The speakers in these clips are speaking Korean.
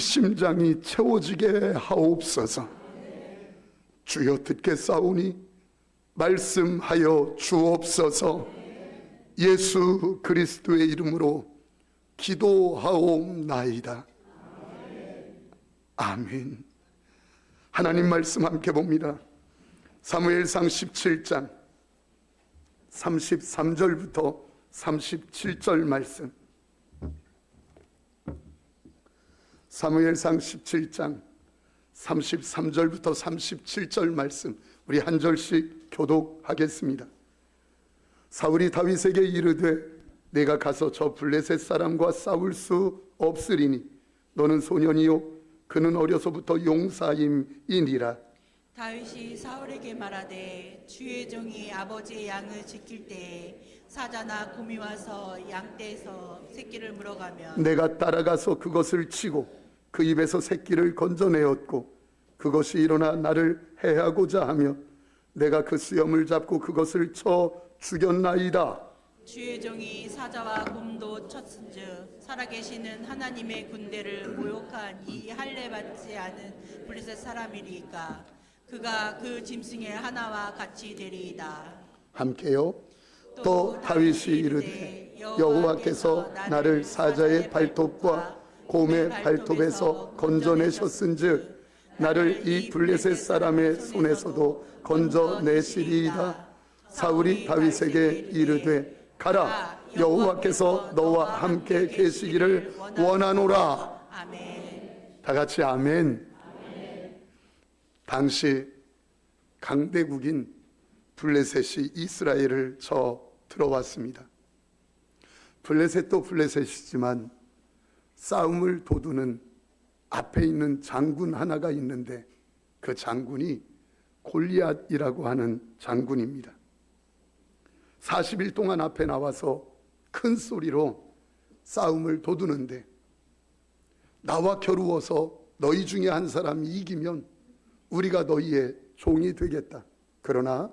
심장이 채워지게 하옵소서. 주여 듣겠사오니 말씀하여 주옵소서. 예수 그리스도의 이름으로 기도하옵나이다. 아멘. 하나님 말씀 함께 봅니다. 사무엘상 17장 33절부터 37절 말씀. 사무엘상 17장 33절부터 37절 말씀, 우리 한 절씩 교독하겠습니다. 사울이 다윗에게 이르되 내가 가서 저 블레셋 사람과 싸울 수 없으리니 너는 소년이요 그는 어려서부터 용사임이니라. 다윗이 사울에게 말하되 주의 종이 아버지의 양을 지킬 때에 사자나 곰이 와서 양떼에서 새끼를 물어가면 내가 따라가서 그것을 치고 그 입에서 새끼를 건져내었고 그것이 일어나 나를 해하고자 하며 내가 그 수염을 잡고 그것을 쳐 죽였나이다. 주의 종이 사자와 곰도 쳤은즉 살아계시는 하나님의 군대를 모욕한 이 할례 받지 않은 블레셋 사람이리까 그가 그 짐승의 하나와 같이 되리이다. 함께요. 또 다윗이 이르되 여호와께서 나를 사자의 발톱과 곰의 발톱에서 건져내셨은즉 나를 이 블레셋 사람의 손에서도 건져내시리이다. 사울이 다윗에게 이르되 가라, 여호와께서 너와 함께 계시기를 원하노라. 아멘. 다 같이 아멘. 당시 강대국인 블레셋이 이스라엘을 쳐 들어왔습니다. 블레셋도 블레셋이지만 싸움을 도두는 앞에 있는 장군 하나가 있는데 그 장군이 골리앗이라고 하는 장군입니다. 40일 동안 앞에 나와서 큰 소리로 싸움을 도두는데 나와 겨루어서 너희 중에 한 사람이 이기면 우리가 너희의 종이 되겠다. 그러나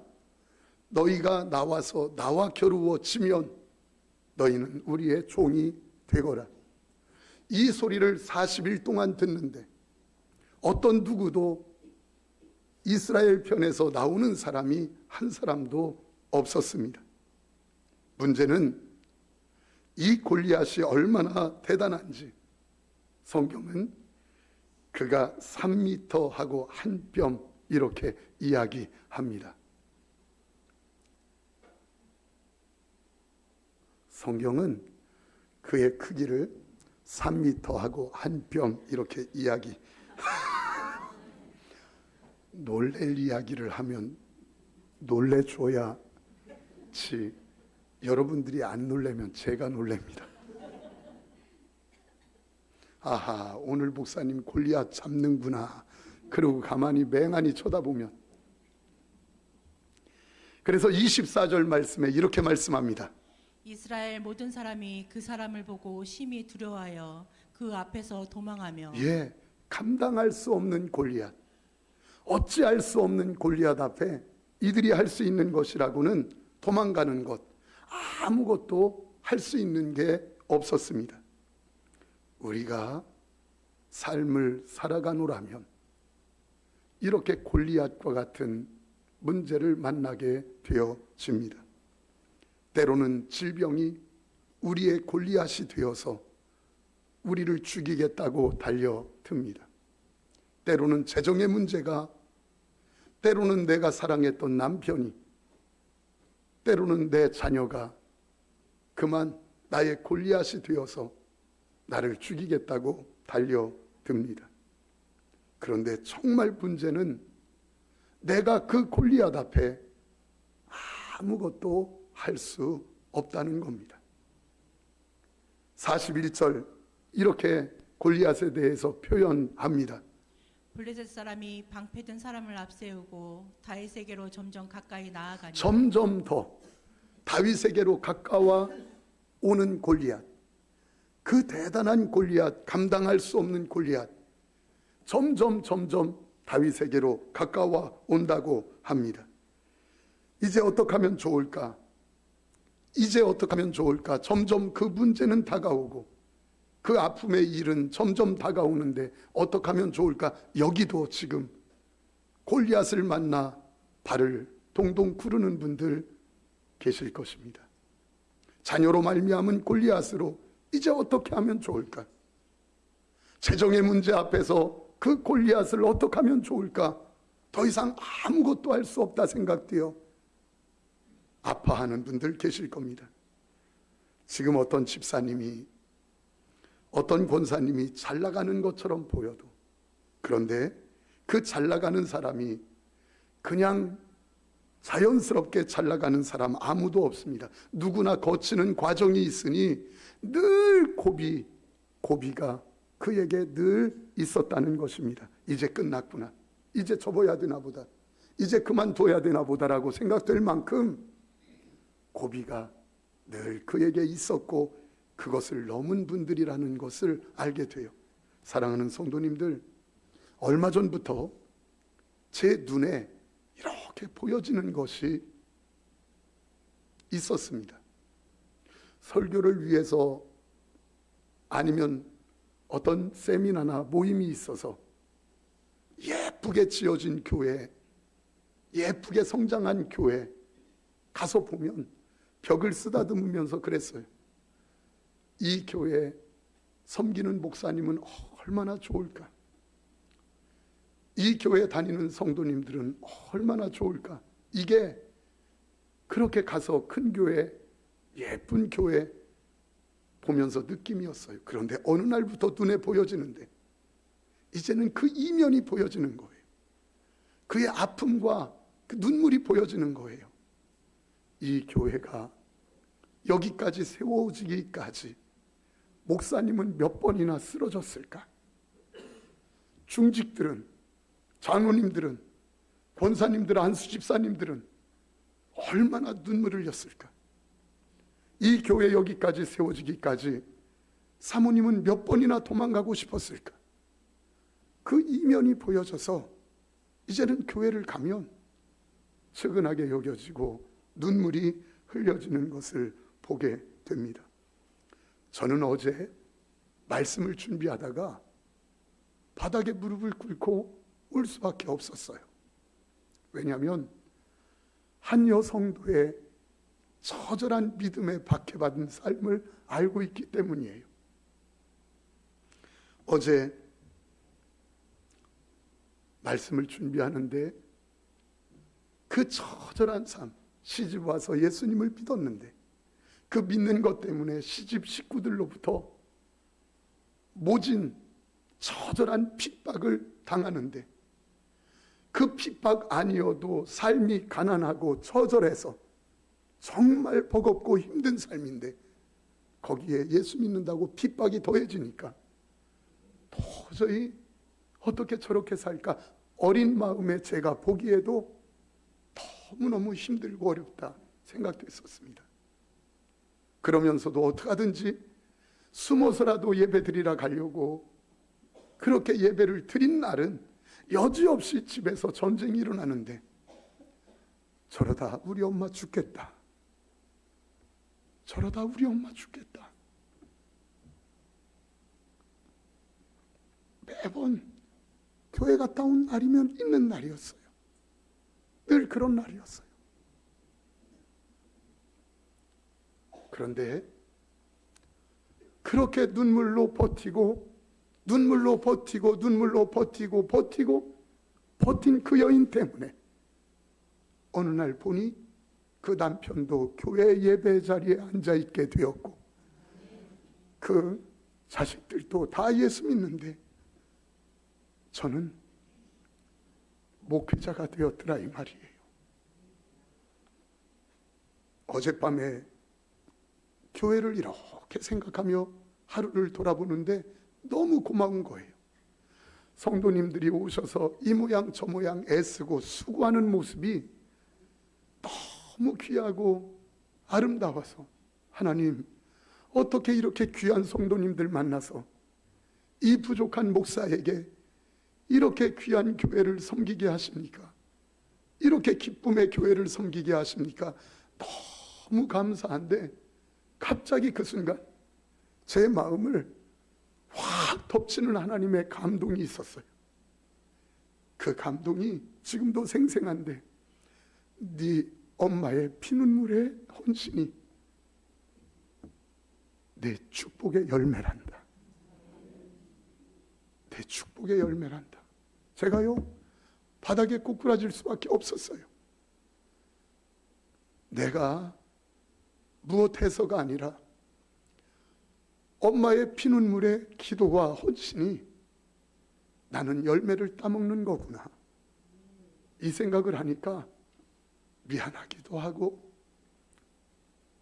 너희가 나와서 나와 겨루어 지면 너희는 우리의 종이 되거라. 이 소리를 40일 동안 듣는데 어떤 누구도 이스라엘 편에서 나오는 사람이 한 사람도 없었습니다. 문제는 이 골리앗이 얼마나 대단한지 성경은 그가 3m하고 한 뼘 이렇게 이야기합니다. 성경은 그의 크기를 3m하고 한 뼘 이렇게 이야기. 놀랄 이야기를 하면 놀래줘야지. 여러분들이 안 놀래면 제가 놀랍니다. 아하, 오늘 목사님 골리앗 잡는구나. 그리고 가만히 맹하니 쳐다보면. 그래서 24절 말씀에 이렇게 말씀합니다. 이스라엘 모든 사람이 그 사람을 보고 심히 두려워하여 그 앞에서 도망하며 감당할 수 없는 골리앗, 어찌할 수 없는 골리앗 앞에 이들이 할 수 있는 것이라고는 도망가는 것, 아무것도 할 수 있는 게 없었습니다. 우리가 삶을 살아가노라면 이렇게 골리앗과 같은 문제를 만나게 되어집니다. 때로는 질병이 우리의 골리앗이 되어서 우리를 죽이겠다고 달려듭니다. 때로는 재정의 문제가, 때로는 내가 사랑했던 남편이, 때로는 내 자녀가 그만 나의 골리앗이 되어서 나를 죽이겠다고 달려듭니다. 그런데 정말 문제는 내가 그 골리앗 앞에 아무것도 할 수 없다는 겁니다. 41절 이렇게 골리앗에 대해서 표현합니다. 블레셋 사람이 방패든 사람을 앞세우고 다윗에게로 점점 가까이 나아가니 점점 더 다윗에게로 가까워 오는 골리앗, 그 대단한 골리앗, 감당할 수 없는 골리앗, 점점 다윗에게로 가까워 온다고 합니다. 이제 어떻게 하면 좋을까? 점점 그 문제는 다가오고 그 아픔의 일은 점점 다가오는데 어떻게 하면 좋을까? 여기도 지금 골리앗을 만나 발을 동동 구르는 분들 계실 것입니다. 자녀로 말미암은 골리앗으로 이제 어떻게 하면 좋을까? 재정의 문제 앞에서 그 골리앗을 어떻게 하면 좋을까? 더 이상 아무것도 할 수 없다 생각되어 아파하는 분들 계실 겁니다. 지금 어떤 집사님이, 어떤 권사님이 잘 나가는 것처럼 보여도, 그런데 그 잘 나가는 사람이 그냥 자연스럽게 잘 나가는 사람 아무도 없습니다. 누구나 거치는 과정이 있으니 늘 고비가 그에게 늘 있었다는 것입니다. 이제 끝났구나, 이제 접어야 되나 보다, 이제 그만둬야 되나 보다라고 생각될 만큼 고비가 늘 그에게 있었고 그것을 넘은 분들이라는 것을 알게 돼요. 사랑하는 성도님들, 얼마 전부터 제 눈에 이렇게 보여지는 것이 있었습니다. 설교를 위해서 아니면 어떤 세미나나 모임이 있어서 예쁘게 지어진 교회, 예쁘게 성장한 교회 가서 보면 벽을 쓰다듬으면서 그랬어요. 이 교회 섬기는 목사님은 얼마나 좋을까? 이 교회 다니는 성도님들은 얼마나 좋을까? 이게 그렇게 가서 큰 교회, 예쁜 교회 보면서 느낌이었어요. 그런데 어느 날부터 눈에 보여지는데 이제는 그 이면이 보여지는 거예요. 그의 아픔과 그 눈물이 보여지는 거예요. 이 교회가 여기까지 세워지기까지 목사님은 몇 번이나 쓰러졌을까? 중직들은, 장로님들은, 권사님들, 안수집사님들은 얼마나 눈물을 흘렸을까? 이 교회 여기까지 세워지기까지 사모님은 몇 번이나 도망가고 싶었을까? 그 이면이 보여져서 이제는 교회를 가면 측은하게 여겨지고 눈물이 흘려지는 것을 보게 됩니다. 저는 어제 말씀을 준비하다가 바닥에 무릎을 꿇고 울 수밖에 없었어요. 왜냐하면 한 여성도의 처절한 믿음에 박해받은 삶을 알고 있기 때문이에요. 어제 말씀을 준비하는데 그 처절한 삶, 시집 와서 예수님을 믿었는데 그 믿는 것 때문에 시집 식구들로부터 모진 처절한 핍박을 당하는데 그 핍박 아니어도 삶이 가난하고 처절해서 정말 버겁고 힘든 삶인데 거기에 예수 믿는다고 핍박이 더해지니까 도저히 어떻게 저렇게 살까? 어린 마음에 제가 보기에도 너무너무 힘들고 어렵다 생각됐었습니다. 그러면서도 어떡하든지 숨어서라도 예배드리러 가려고 그렇게 예배를 드린 날은 여지없이 집에서 전쟁이 일어나는데 저러다 우리 엄마 죽겠다, 저러다 우리 엄마 죽겠다, 매번 교회 갔다 온 날이면 있는 날이었어요. 늘 그런 날이었어요. 그런데 그렇게 눈물로 버티고 버틴 그 여인 때문에 어느 날 보니 그 남편도 교회 예배 자리에 앉아 있게 되었고 그 자식들도 다 예수 믿는데 저는 목회자가 되었더라 이 말이에요. 어젯밤에 교회를 이렇게 생각하며 하루를 돌아보는데 너무 고마운 거예요. 성도님들이 오셔서 이 모양 저 모양 애쓰고 수고하는 모습이 너무 귀하고 아름다워서 하나님 어떻게 이렇게 귀한 성도님들 만나서 이 부족한 목사에게 이렇게 귀한 교회를 섬기게 하십니까? 이렇게 기쁨의 교회를 섬기게 하십니까? 너무 감사한데 갑자기 그 순간 제 마음을 확 덮치는 하나님의 감동이 있었어요. 그 감동이 지금도 생생한데, 네 엄마의 피눈물의 헌신이 내 축복의 열매란다. 내 축복의 열매란다. 제가요, 바닥에 꼬꾸라질 수밖에 없었어요. 내가 무엇해서가 아니라 엄마의 피눈물의 기도와 헌신이 나는 열매를 따먹는 거구나, 이 생각을 하니까 미안하기도 하고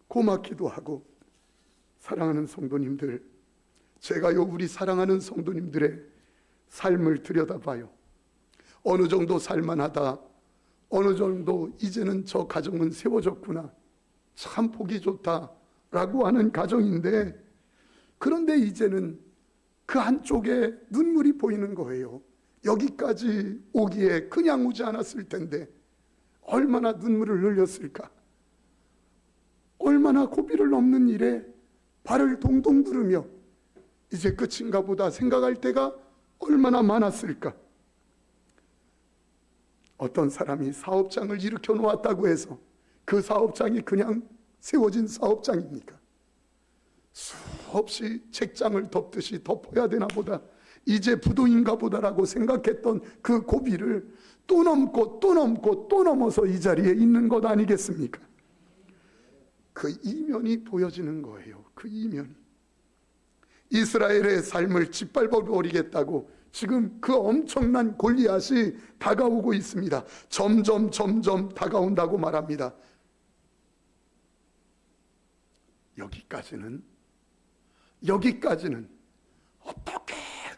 고맙기도 하고. 사랑하는 성도님들, 제가요, 우리 사랑하는 성도님들의 삶을 들여다봐요. 어느 정도 살만하다, 어느 정도 이제는 저 가정은 세워졌구나, 참 보기 좋다라고 하는 가정인데, 그런데 이제는 그 한쪽에 눈물이 보이는 거예요. 여기까지 오기에 그냥 오지 않았을 텐데 얼마나 눈물을 흘렸을까. 얼마나 고비를 넘는 일에 발을 동동 구르며 이제 끝인가 보다 생각할 때가 얼마나 많았을까. 어떤 사람이 사업장을 일으켜 놓았다고 해서 그 사업장이 그냥 세워진 사업장입니까? 수없이 책장을 덮듯이 덮어야 되나 보다, 이제 부도인가 보다라고 생각했던 그 고비를 또 넘고 또 넘고 또 넘어서 이 자리에 있는 것 아니겠습니까? 그 이면이 보여지는 거예요. 그 이면이. 이스라엘의 삶을 짓밟아 버리겠다고 지금 그 엄청난 골리앗이 다가오고 있습니다. 점점 다가온다고 말합니다. 여기까지는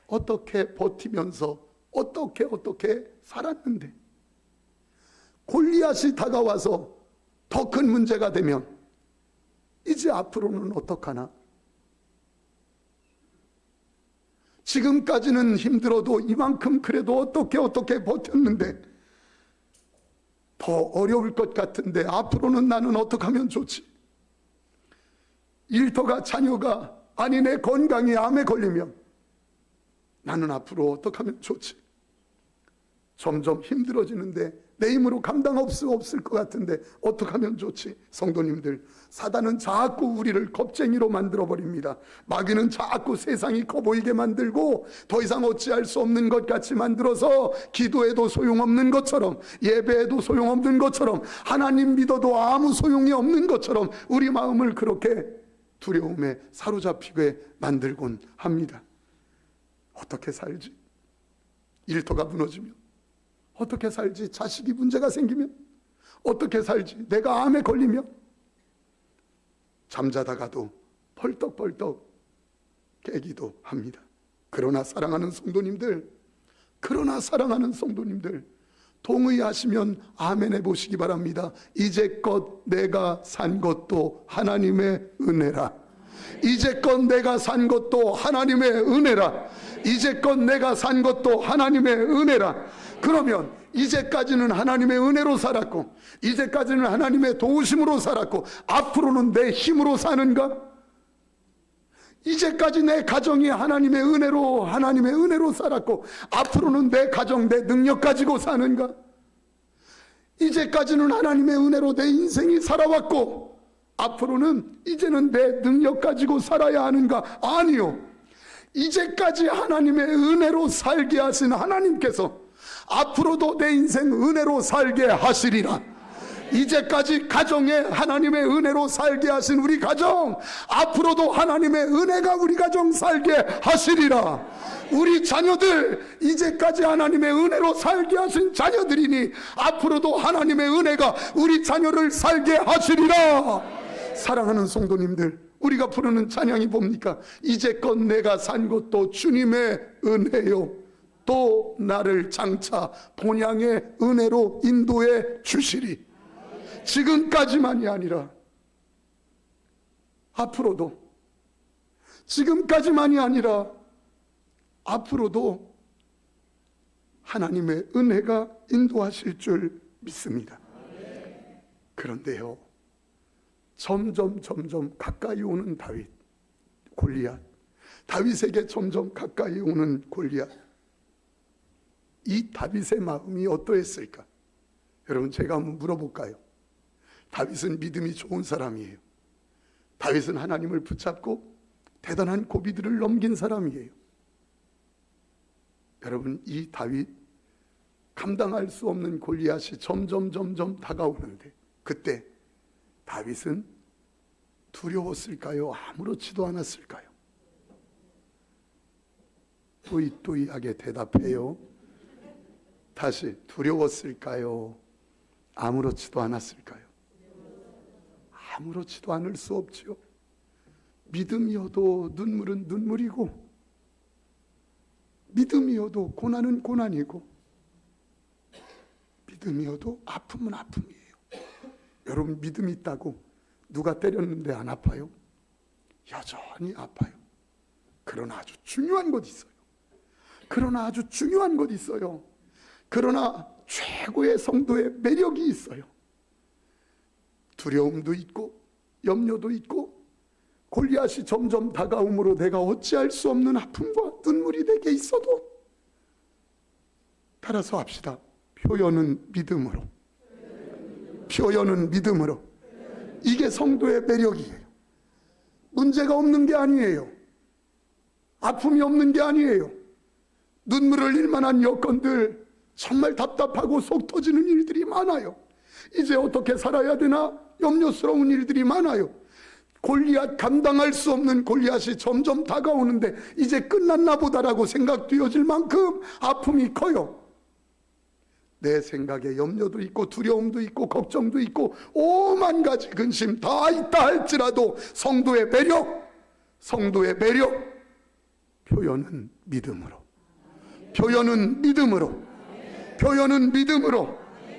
어떻게 버티면서 어떻게 살았는데, 골리앗이 다가와서 더 큰 문제가 되면 이제 앞으로는 어떡하나. 지금까지는 힘들어도 이만큼 그래도 어떻게 버텼는데 더 어려울 것 같은데 앞으로는 나는 어떻게 하면 좋지? 일터가, 자녀가, 아니 내 건강이 암에 걸리면 나는 앞으로 어떻게 하면 좋지? 점점 힘들어지는데 내 힘으로 감당 없을 것 같은데 어떻게 하면 좋지? 성도님들, 사단은 자꾸 우리를 겁쟁이로 만들어버립니다. 마귀는 자꾸 세상이 커 보이게 만들고 더 이상 어찌할 수 없는 것 같이 만들어서 기도해도 소용없는 것처럼, 예배해도 소용없는 것처럼, 하나님 믿어도 아무 소용이 없는 것처럼 우리 마음을 그렇게 두려움에 사로잡히게 만들곤 합니다. 어떻게 살지? 일터가 무너지면 어떻게 살지? 자식이 문제가 생기면 어떻게 살지? 내가 암에 걸리면 잠자다가도 벌떡벌떡 깨기도 합니다. 그러나 사랑하는 성도님들, 동의하시면 아멘 해보시기 바랍니다. 이제껏 내가 산 것도 하나님의 은혜라. 이제껏 내가 산 것도 하나님의 은혜라. 이제껏 내가 산 것도 하나님의 은혜라. 그러면 이제까지는 하나님의 은혜로 살았고, 이제까지는 하나님의 도우심으로 살았고, 앞으로는 내 힘으로 사는가? 이제까지 내 가정이 하나님의 은혜로 살았고, 앞으로는 내 가정, 내 능력 가지고 사는가? 이제까지는 하나님의 은혜로 내 인생이 살아왔고, 앞으로는 이제는 내 능력 가지고 살아야 하는가? 아니요. 이제까지 하나님의 은혜로 살게 하신 하나님께서 앞으로도 내 인생 은혜로 살게 하시리라. 이제까지 가정에 하나님의 은혜로 살게 하신 우리 가정, 앞으로도 하나님의 은혜가 우리 가정 살게 하시리라. 우리 자녀들, 이제까지 하나님의 은혜로 살게 하신 자녀들이니 앞으로도 하나님의 은혜가 우리 자녀를 살게 하시리라. 사랑하는 성도님들, 우리가 부르는 찬양이 뭡니까? 이제껏 내가 산 것도 주님의 은혜요, 또 나를 장차 본향의 은혜로 인도해 주시리. 지금까지만이 아니라 앞으로도, 지금까지만이 아니라 앞으로도 하나님의 은혜가 인도하실 줄 믿습니다. 그런데요, 점점 가까이 오는 다윗, 골리앗, 다윗에게 점점 가까이 오는 골리앗. 이 다윗의 마음이 어떠했을까? 여러분, 제가 한번 물어볼까요? 다윗은 믿음이 좋은 사람이에요. 다윗은 하나님을 붙잡고 대단한 고비들을 넘긴 사람이에요. 여러분, 이 다윗 감당할 수 없는 골리앗이 점점 다가오는데, 그때 다윗은 두려웠을까요? 아무렇지도 않았을까요? 또이또이하게 대답해요. 다시, 두려웠을까요? 아무렇지도 않았을까요? 아무렇지도 않을 수 없지요. 믿음이어도 눈물은 눈물이고, 믿음이어도 고난은 고난이고, 믿음이어도 아픔은 아픔이에요. 여러분, 믿음이 있다고 누가 때렸는데 안 아파요? 여전히 아파요. 그러나 아주 중요한 것 있어요. 그러나 최고의 성도의 매력이 있어요. 두려움도 있고 염려도 있고 골리앗이 점점 다가옴으로 내가 어찌할 수 없는 아픔과 눈물이 내게 있어도, 따라서 합시다. 표현은 믿음으로. 이게 성도의 매력이에요. 문제가 없는 게 아니에요. 아픔이 없는 게 아니에요. 눈물을 흘릴 만한 여건들, 정말 답답하고 속 터지는 일들이 많아요. 이제 어떻게 살아야 되나 염려스러운 일들이 많아요. 골리앗, 감당할 수 없는 골리앗이 점점 다가오는데 이제 끝났나 보다라고 생각되어질 만큼 아픔이 커요. 내 생각에 염려도 있고 두려움도 있고 걱정도 있고 오만 가지 근심 다 있다 할지라도 성도의 매력, 표현은 믿음으로.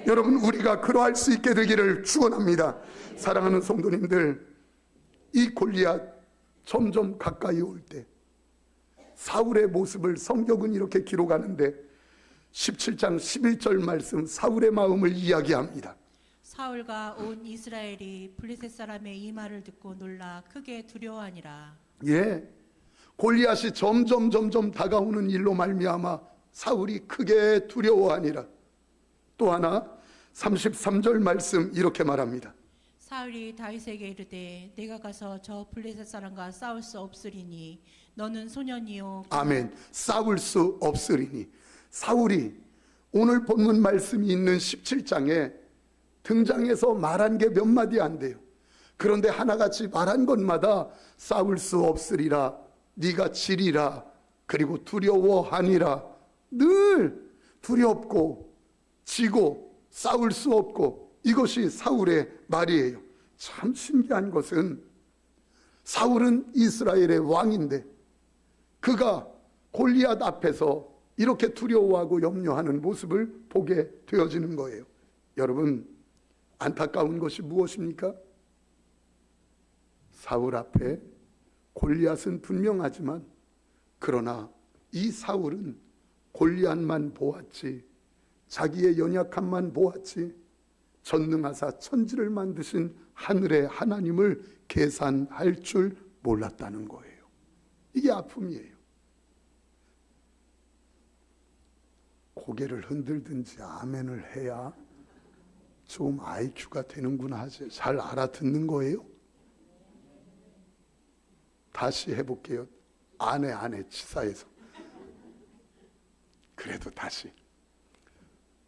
여러분, 우리가 그러할 수 있게 되기를 축원합니다. 사랑하는 성도님들, 이 골리앗 점점 가까이 올 때 사울의 모습을 성경은 이렇게 기록하는데 17장 11절 말씀, 사울의 마음을 이야기합니다. 사울과 온 이스라엘이 블레셋 사람의 이 말을 듣고 놀라 크게 두려워하니라. 예, 골리앗이 점점 다가오는 일로 말미암아 사울이 크게 두려워하니라. 또 하나 33절 말씀 이렇게 말합니다. 사울이 다윗에게 이르되 내가 가서 저 블레셋 사람과 싸울 수 없으리니 너는 소년이요. 아멘. 싸울 수 없으리니. 사울이 오늘 본문 말씀이 있는 17장에 등장해서 말한 게 몇 마디 안 돼요. 그런데 하나같이 말한 것마다 싸울 수 없으리라, 네가 지리라, 그리고 두려워하니라. 늘 두렵고 지고 싸울 수 없고, 이것이 사울의 말이에요. 참 신기한 것은 사울은 이스라엘의 왕인데 그가 골리앗 앞에서 이렇게 두려워하고 염려하는 모습을 보게 되어지는 거예요. 여러분, 안타까운 것이 무엇입니까? 사울 앞에 골리앗은 분명하지만, 그러나 이 사울은 골리앗만 보았지, 자기의 연약함만 보았지, 전능하사 천지를 만드신 하늘의 하나님을 계산할 줄 몰랐다는 거예요. 이게 아픔이에요. 고개를 흔들든지 아멘을 해야 좀 IQ가 되는구나 하지, 잘 알아듣는 거예요? 다시 해볼게요. 안에 치사해서. 그래도 다시.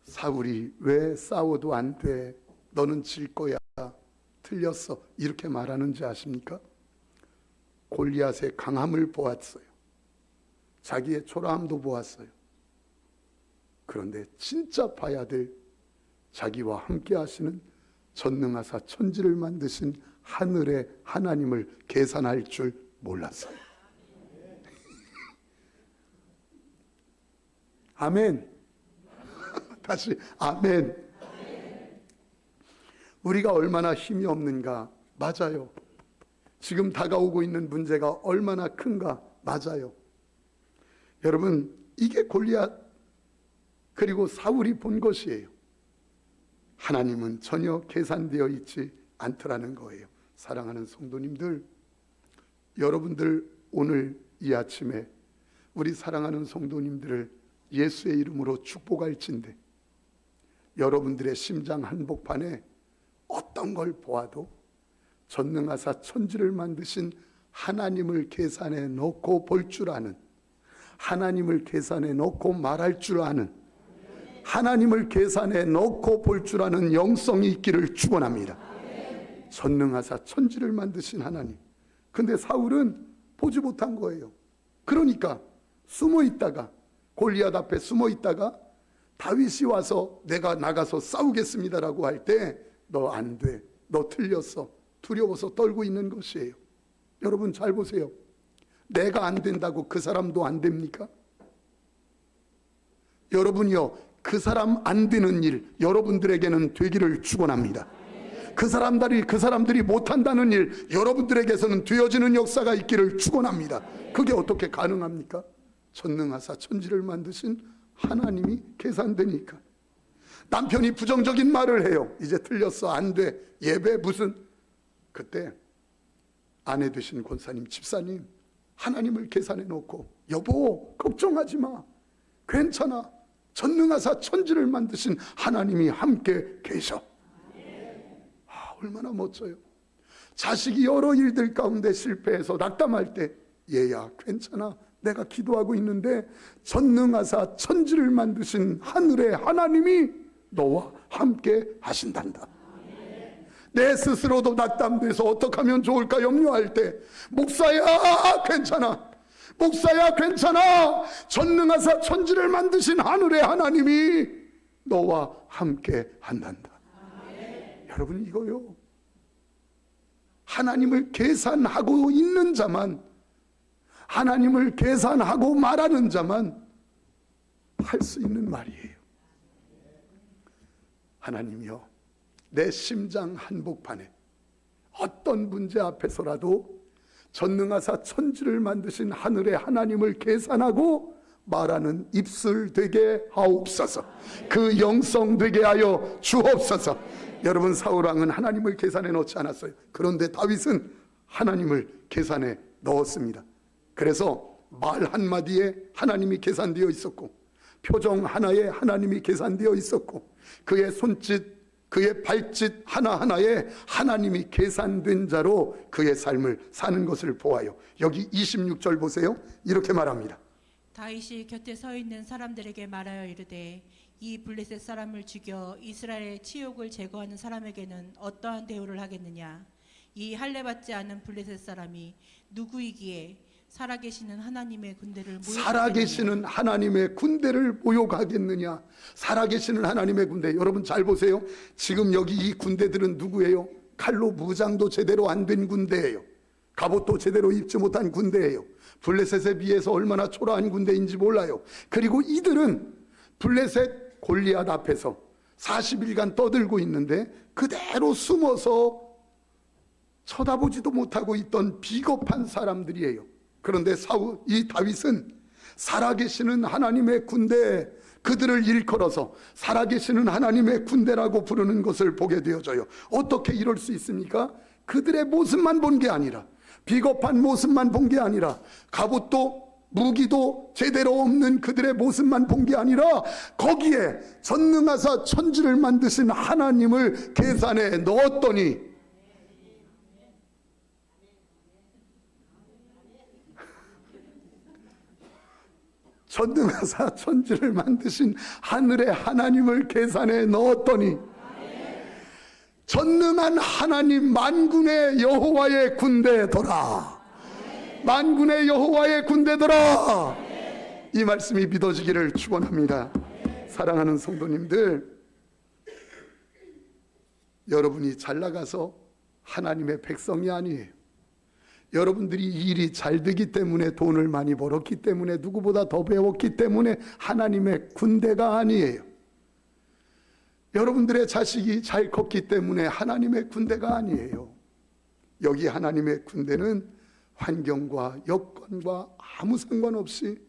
사울이 왜 싸워도 안 돼, 너는 질 거야, 틀렸어, 이렇게 말하는지 아십니까? 골리앗의 강함을 보았어요. 자기의 초라함도 보았어요. 그런데 진짜 봐야 될 자기와 함께 하시는 전능하사 천지를 만드신 하늘의 하나님을 계산할 줄 몰랐어요. 아멘. 다시 아멘. 우리가 얼마나 힘이 없는가, 맞아요. 지금 다가오고 있는 문제가 얼마나 큰가, 맞아요. 여러분, 이게 골리앗 그리고 사울이 본 것이에요. 하나님은 전혀 계산되어 있지 않더라는 거예요. 사랑하는 성도님들, 여러분들 오늘 이 아침에 우리 사랑하는 성도님들을 예수의 이름으로 축복할진대 여러분들의 심장 한복판에 어떤 걸 보아도 전능하사 천지를 만드신 하나님을 계산해 놓고 볼 줄 아는, 하나님을 계산해 놓고 말할 줄 아는, 하나님을 계산해 놓고 볼 줄 아는 영성이 있기를 축원합니다. 전능하사 천지를 만드신 하나님. 근데 사울은 보지 못한 거예요. 그러니까 숨어 있다가, 골리앗 앞에 숨어 있다가 다윗이 와서 내가 나가서 싸우겠습니다라고 할 때 너 안 돼, 너 틀렸어, 두려워서 떨고 있는 것이에요. 여러분 잘 보세요. 내가 안 된다고 그 사람도 안 됩니까? 여러분이요, 그 사람 안 되는 일 여러분들에게는 되기를 축원합니다. 그 사람들이 못한다는 일 여러분들에게서는 되어지는 역사가 있기를 축원합니다. 그게 어떻게 가능합니까? 전능하사 천지를 만드신 하나님이 계산되니까. 남편이 부정적인 말을 해요. 이제 틀렸어, 안 돼, 예배 무슨. 그때 아내 되신 권사님, 집사님 하나님을 계산해 놓고 여보 걱정하지 마, 괜찮아, 전능하사 천지를 만드신 하나님이 함께 계셔. 얼마나 멋져요. 자식이 여러 일들 가운데 실패해서 낙담할 때 얘야 괜찮아, 내가 기도하고 있는데 전능하사 천지를 만드신 하늘의 하나님이 너와 함께 하신단다. 내 스스로도 낙담돼서 어떻게 하면 좋을까 염려할 때 목사야 괜찮아, 목사야 괜찮아, 전능하사 천지를 만드신 하늘의 하나님이 너와 함께 한단다. 여러분 이거요, 하나님을 계산하고 있는 자만, 하나님을 계산하고 말하는 자만 할 수 있는 말이에요. 하나님이여, 내 심장 한복판에 어떤 문제 앞에서라도 전능하사 천지를 만드신 하늘의 하나님을 계산하고 말하는 입술 되게 하옵소서. 그 영성 되게 하여 주옵소서. 여러분 사울왕은 하나님을 계산해 놓지 않았어요. 그런데 다윗은 하나님을 계산해 넣었습니다. 그래서 말 한마디에 하나님이 계산되어 있었고, 표정 하나에 하나님이 계산되어 있었고, 그의 손짓, 그의 발짓 하나하나에 하나님이 계산된 자로 그의 삶을 사는 것을 보아요. 여기 26절 보세요. 이렇게 말합니다. 다윗이 곁에 서 있는 사람들에게 말하여 이르되 이 블레셋 사람을 죽여 이스라엘의 치욕을 제거하는 사람에게는 어떠한 대우를 하겠느냐? 이 할례받지 않은 블레셋 사람이 누구이기에 살아계시는 하나님의 군대를 살아계시는 하나님의 군대를 모욕하겠느냐? 살아계시는 하나님의 군대. 여러분 잘 보세요. 지금 여기 이 군대들은 누구예요? 칼로 무장도 제대로 안 된 군대예요. 갑옷도 제대로 입지 못한 군대예요. 블레셋에 비해서 얼마나 초라한 군대인지 몰라요. 그리고 이들은 블레셋 골리앗 앞에서 40일간 떠들고 있는데 그대로 숨어서 쳐다보지도 못하고 있던 비겁한 사람들이에요. 그런데 이 다윗은 살아계시는 하나님의 군대, 그들을 일컬어서 살아계시는 하나님의 군대라고 부르는 것을 보게 되어져요. 어떻게 이럴 수 있습니까? 그들의 모습만 본 게 아니라, 비겁한 모습만 본 게 아니라, 갑옷도 무기도 제대로 없는 그들의 모습만 본 게 아니라, 거기에 전능하사 천지를 만드신 하나님을 계산해 넣었더니 전능하사 천지를 만드신 하늘의 하나님을 계산해 넣었더니 전능한 하나님 만군의 여호와의 군대더라. 만군의 여호와의 군대더라. 이 말씀이 믿어지기를 축원합니다. 사랑하는 성도님들, 여러분이 잘 나가서 하나님의 백성이 아니에요. 여러분들이 일이 잘 되기 때문에, 돈을 많이 벌었기 때문에, 누구보다 더 배웠기 때문에 하나님의 군대가 아니에요. 여러분들의 자식이 잘 컸기 때문에 하나님의 군대가 아니에요. 여기 하나님의 군대는 환경과 여건과 아무 상관없이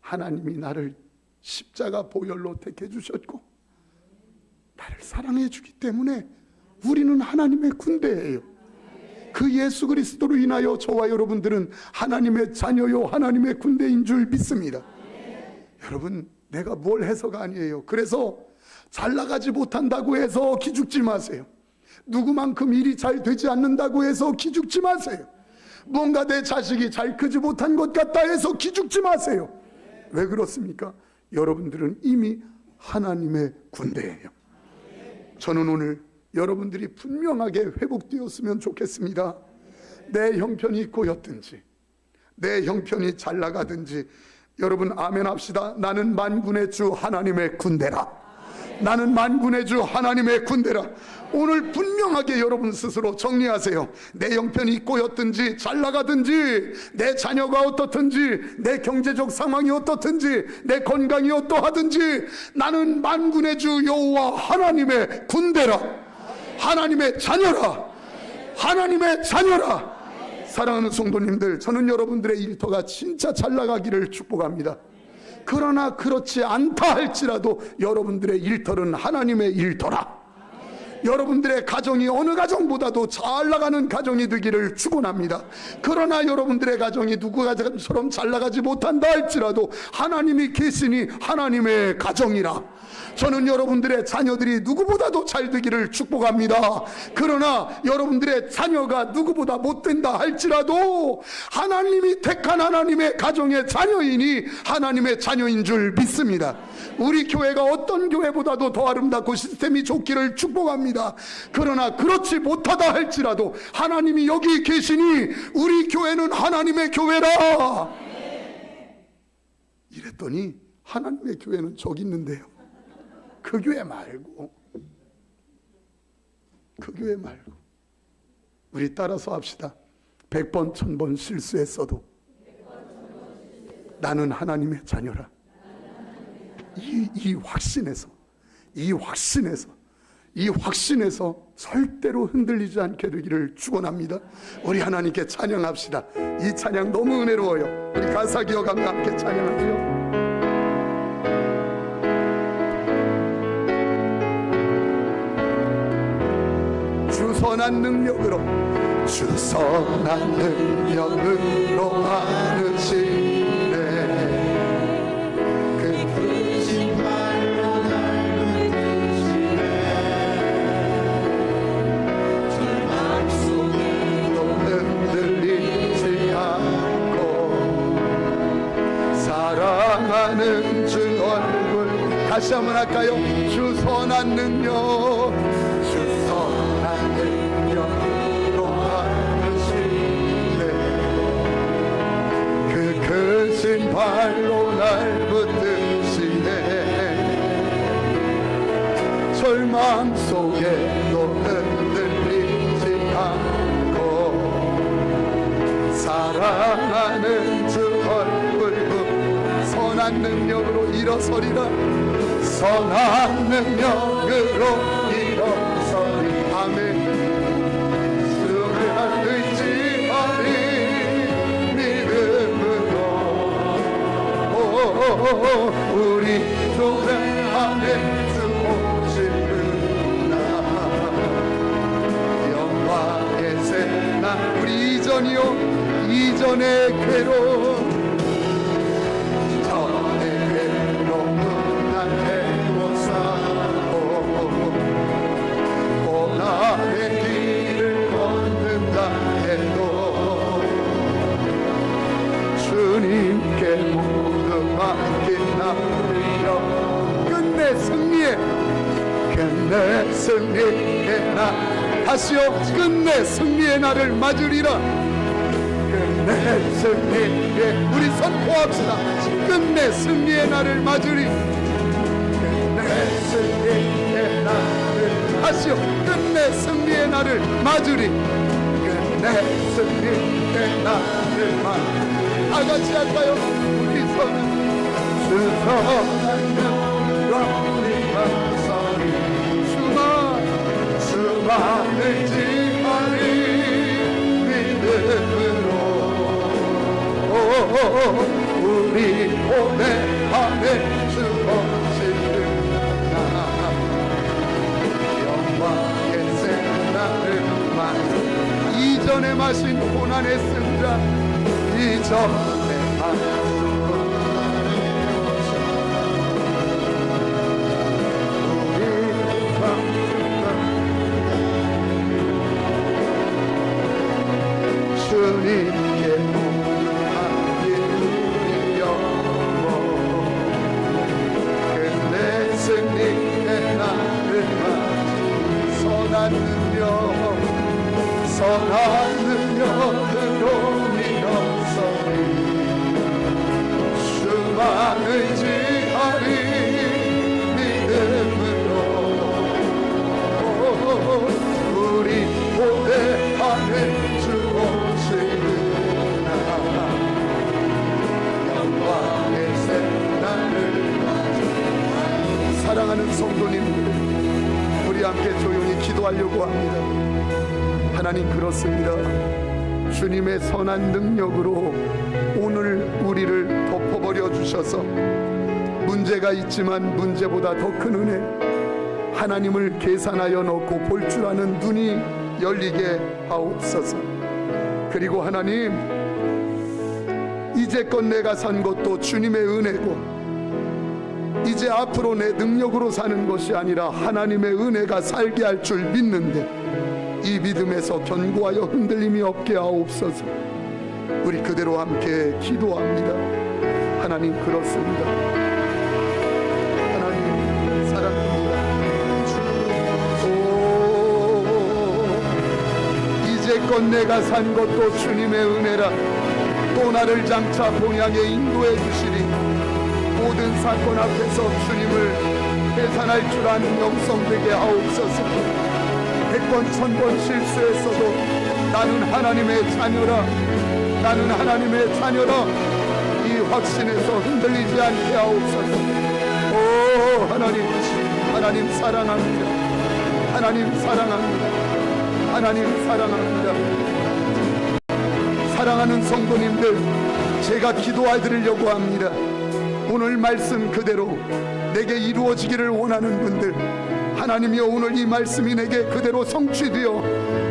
하나님이 나를 십자가 보혈로 택해 주셨고 나를 사랑해 주기 때문에 우리는 하나님의 군대예요. 그 예수 그리스도로 인하여 저와 여러분들은 하나님의 자녀요 하나님의 군대인 줄 믿습니다. 여러분, 내가 뭘 해서가 아니에요. 그래서 잘 나가지 못한다고 해서 기죽지 마세요. 누구만큼 일이 잘 되지 않는다고 해서 기죽지 마세요. 뭔가 내 자식이 잘 크지 못한 것 같다 해서 기죽지 마세요. 왜 그렇습니까? 여러분들은 이미 하나님의 군대예요. 저는 오늘 여러분들이 분명하게 회복되었으면 좋겠습니다. 내 형편이 꼬였든지 내 형편이 잘 나가든지 여러분 아멘 합시다. 나는 만군의 주 하나님의 군대라. 나는 만군의 주 하나님의 군대라. 오늘 분명하게 여러분 스스로 정리하세요. 내 형편이 꼬였든지 잘 나가든지 내 자녀가 어떻든지 내 경제적 상황이 어떻든지 내 건강이 어떠하든지 나는 만군의 주 여호와 하나님의 군대라. 하나님의 자녀라. 하나님의 자녀라. 사랑하는 성도님들, 저는 여러분들의 일터가 진짜 잘 나가기를 축복합니다. 그러나 그렇지 않다 할지라도 여러분들의 일터는 하나님의 일터라. 여러분들의 가정이 어느 가정보다도 잘 나가는 가정이 되기를 축원합니다. 그러나 여러분들의 가정이 누구 가정처럼 잘 나가지 못한다 할지라도 하나님이 계시니 하나님의 가정이라. 저는 여러분들의 자녀들이 누구보다도 잘 되기를 축복합니다. 그러나 여러분들의 자녀가 누구보다 못된다 할지라도 하나님이 택한 하나님의 가정의 자녀이니 하나님의 자녀인 줄 믿습니다. 우리 교회가 어떤 교회보다도 더 아름답고 시스템이 좋기를 축복합니다. 그러나 그렇지 못하다 할지라도 하나님이 여기 계시니 우리 교회는 하나님의 교회라. 이랬더니 하나님의 교회는 저기 있는데요. 그 교회 말고 우리 따라서 합시다. 100번 1000번 실수했어도 나는 하나님의 자녀라. 이 확신에서 절대로 흔들리지 않게 되기를 축원합니다. 우리 하나님께 찬양합시다. 이 찬양 너무 은혜로워요. 우리 가사 기억함과 함께 찬양하죠. 주 선한 능력으로 하느시네. 그 크신 발로 날 붙드시네. 절망 속에도 흔들리지 않고 사랑하는 주 얼굴 다시 한번 할까요? 주 선한 능력, 크신 발로 날 붙드시네. 절망 속에도 흔들리지 않고 사랑하는 주 얼굴 선한 능력으로 일어서리라. 선한 능력으로 일어서리. 아멘. 우리 교회 안에 주 오시는구나. 영광의 새날 우리 이전의 괴로움 전의 괴로움은 난 해고사고 고난의 길을 걷는다 해도 주님께 끝내 승리의 날 다시요. 끝내 승리의 날을 맞으리라. 끝내 승리의 우리 선포합시다. 끝내 승리의 날을 맞으리. 끝내 승리의 날을 다시요. 끝내 승리의 날을 맞으리. 끝내 승리의 날을 맞으리. 다 같이 할까요? 우리 손은 주만을 지하리 믿음으로 우리 몸에 안에 주어지는 나 영광의 새날을 맞는 이전의 행하신 고난의 승자 이전에 주님께 부탁이 우리 영원 끝내 승리의 날을 맞이 선한 능력으로 일어서리 주만 의지하리 믿음으로 우리 고대하는 주 오시구나 영광의 새날을 맞이. 사랑하는 성도님들, 우리 함께 조용히 기도하려고 합니다. 하나님, 그렇습니다. 주님의 선한 능력으로 오늘 우리를 덮어버려 주셔서 문제가 있지만 문제보다 더 큰 은혜, 하나님을 계산하여 놓고 볼 줄 아는 눈이 열리게 하옵소서. 그리고 하나님, 이제껏 내가 산 것도 주님의 은혜고 이제 앞으로 내 능력으로 사는 것이 아니라 하나님의 은혜가 살게 할 줄 믿는데 이 믿음에서 견고하여 흔들림이 없게 하옵소서. 우리 그대로 함께 기도합니다. 하나님, 그렇습니다. 하나님 사랑합니다. 이제껏 내가 산 것도 주님의 은혜라. 또 나를 장차 본향에 인도해 주시리. 모든 사건 앞에서 주님을 계산할 줄 아는 영성되게 하옵소서. 100번 1000번 실수했어도 나는 하나님의 자녀라, 나는 하나님의 자녀라, 이 확신에서 흔들리지 않게 하옵소서. 오 하나님, 하나님 사랑합니다. 하나님 사랑합니다. 하나님 사랑합니다. 사랑하는 성도님들, 제가 기도해드리려고 합니다. 오늘 말씀 그대로 내게 이루어지기를 원하는 분들, 하나님이여, 오늘 이 말씀이 내게 그대로 성취되어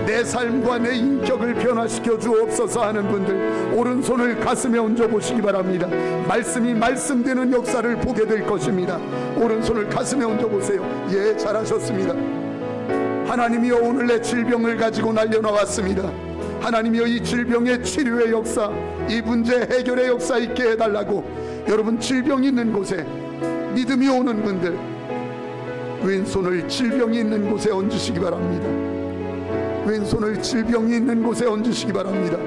내 삶과 내 인격을 변화시켜 주옵소서 하는 분들, 오른손을 가슴에 얹어 보시기 바랍니다. 말씀이 말씀되는 역사를 보게 될 것입니다. 오른손을 가슴에 얹어 보세요. 예, 잘하셨습니다. 하나님이여, 오늘 내 질병을 가지고 날려나왔습니다. 하나님이여, 이 질병의 치료의 역사, 이 문제 해결의 역사 있게 해달라고. 여러분, 질병이 있는 곳에 믿음이 오는 분들, 왼손을 질병이 있는 곳에 얹으시기 바랍니다. 왼손을 질병이 있는 곳에 얹으시기 바랍니다.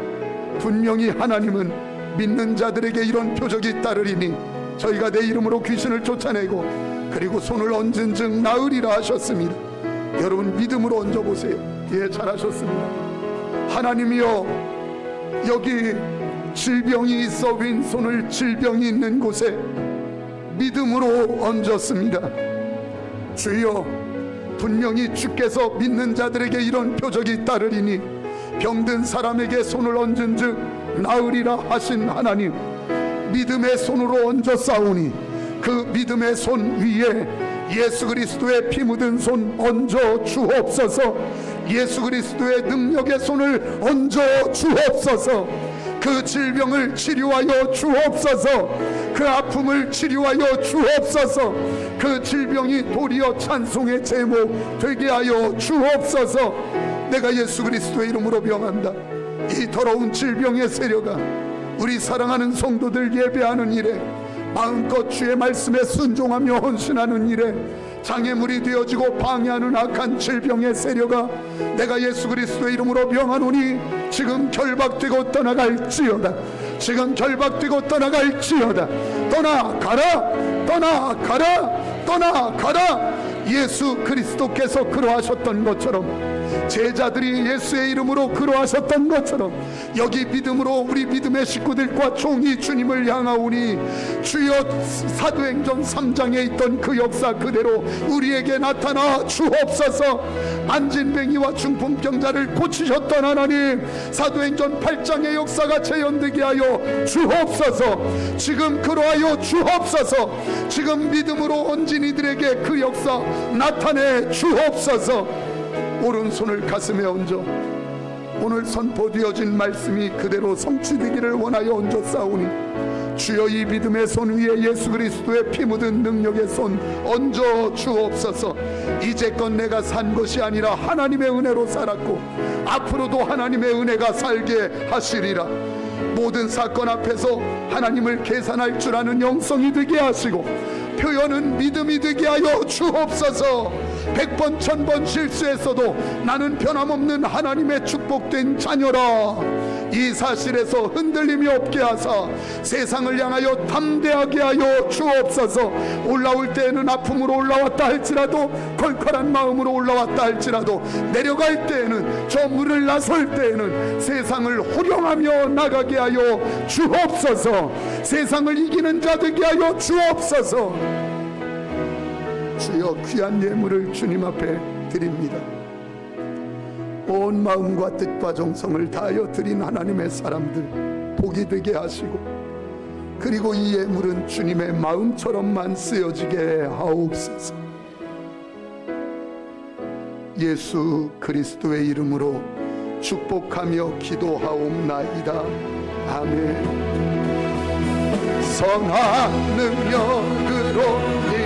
분명히 하나님은 믿는 자들에게 이런 표적이 따르리니 저희가 내 이름으로 귀신을 쫓아내고 그리고 손을 얹은 즉 나으리라 하셨습니다. 여러분, 믿음으로 얹어보세요. 예, 잘하셨습니다. 하나님이여, 여기 질병이 있어 왼손을 질병이 있는 곳에 믿음으로 얹었습니다. 주여, 분명히 주께서 믿는 자들에게 이런 표적이 따르리니 병든 사람에게 손을 얹은 즉 나으리라 하신 하나님, 믿음의 손으로 얹었사오니 그 믿음의 손 위에 예수 그리스도의 피 묻은 손 얹어 주옵소서. 예수 그리스도의 능력의 손을 얹어 주옵소서. 그 질병을 치료하여 주옵소서. 그 아픔을 치료하여 주옵소서. 그 질병이 도리어 찬송의 제목 되게 하여 주옵소서. 내가 예수 그리스도의 이름으로 명한다. 이 더러운 질병의 세력아, 우리 사랑하는 성도들 예배하는 일에 마음껏 주의 말씀에 순종하며 헌신하는 일에 장애물이 되어지고 방해하는 악한 질병의 세력아, 내가 예수 그리스도의 이름으로 명하노니 지금 결박되고 떠나갈지어다. 지금 결박되고 떠나갈지어다. 떠나가라, 떠나가라, 떠나가라. 예수 그리스도께서 그러하셨던 것처럼, 제자들이 예수의 이름으로 그러하셨던 것처럼 여기 믿음으로 우리 믿음의 식구들과 종이 주님을 향하오니 주여, 사도행전 3장에 있던 그 역사 그대로 우리에게 나타나 주옵소서. 만진뱅이와 중풍병자를 고치셨던 하나님, 사도행전 8장의 역사가 재현되게 하여 주옵소서. 지금 그러하여 주옵소서. 지금 믿음으로 얹은 이들에게 그 역사 나타내 주옵소서. 오른손을 가슴에 얹어 오늘 선포되어진 말씀이 그대로 성취되기를 원하여 얹어싸우니 주여 이 믿음의 손 위에 예수 그리스도의 피 묻은 능력의 손 얹어 주옵소서. 이제껏 내가 산 것이 아니라 하나님의 은혜로 살았고 앞으로도 하나님의 은혜가 살게 하시리라. 모든 사건 앞에서 하나님을 계산할 줄 아는 영성이 되게 하시고 표현은 믿음이 되게 하여 주옵소서. 100번 1000번 실수했어도 나는 변함없는 하나님의 축복된 자녀라. 이 사실에서 흔들림이 없게 하사 세상을 향하여 담대하게 하여 주옵소서. 올라올 때에는 아픔으로 올라왔다 할지라도 컬컬한 마음으로 올라왔다 할지라도 내려갈 때에는 저 물을 나설 때에는 세상을 호령하며 나가게 하여 주옵소서. 세상을 이기는 자 되게 하여 주옵소서. 주여 귀한 예물을 주님 앞에 드립니다. 온 마음과 뜻과 정성을 다하여 드린 하나님의 사람들 복이 되게 하시고 그리고 이 예물은 주님의 마음처럼만 쓰여지게 하옵소서. 예수 그리스도의 이름으로 축복하며 기도하옵나이다. 아멘. 선한 능력으로